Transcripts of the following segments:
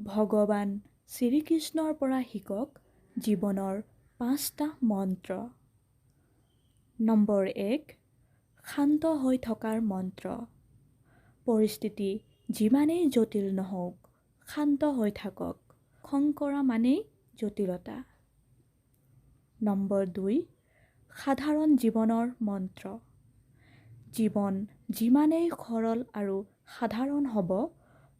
ভগৱান শ্ৰীকৃষ্ণৰ পৰা শিকক জীৱনৰ 5টা মন্ত্ৰ। নম্বৰ 1, শান্ত হৈ থকাৰ মন্ত্ৰ। পৰিস্থিতি যিমানেই জটিল নহওক, শান্ত হৈ থাকক। খং কৰা মানেই জটিলতা। নম্বৰ 2, সাধাৰণ জীৱনৰ মন্ত্ৰ। জীৱন যিমানেই সৰল আৰু সাধাৰণ হ'ব,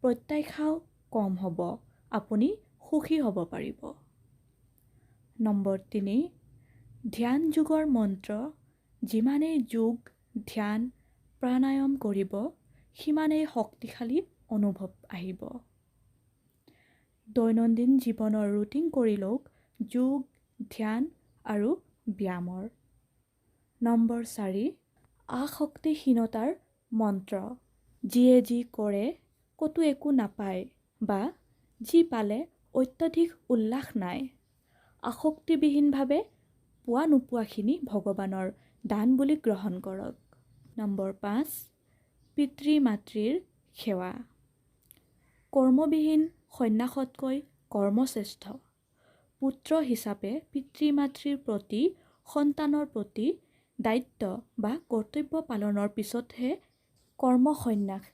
প্ৰত্যাশাও কম হ'ব, আপুনি সুখী হ'ব পাৰিব। নম্বৰ 3, ধ্যান যোগৰ মন্ত্ৰ। যিমানেই যোগ, ধ্যান, প্ৰাণায়াম কৰিব, সিমানেই শক্তিশালী অনুভৱ আহিব। দৈনন্দিন জীৱনৰ ৰুটিন কৰি লওক যোগ, ধ্যান আৰু ব্যায়ামৰ। নম্বৰ 4, আসক্তিহীনতাৰ মন্ত্ৰ। যিয়ে যি কৰে ক'তো একো নাপায় বা যি পালে অত্যধিক উল্লাস নাই। আসক্তিবিহীনভাৱে পোৱা নোপোৱাখিনি ভগৱানৰ দান বুলি গ্ৰহণ কৰক। নম্বৰ 5, পিতৃ-মাতৃৰ সেৱা। কৰ্মবিহীন সন্ন্যাসতকৈ কৰ্মশ্ৰেষ্ঠ। পুত্ৰ হিচাপে পিতৃ-মাতৃৰ প্ৰতি সন্তানৰ প্ৰতি দায়িত্ব বা কৰ্তব্য পালনৰ পিছতহে কৰ্মসন্ন্যাস।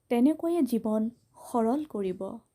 তেনেকৈয়ে জীৱন সৰল কৰিব।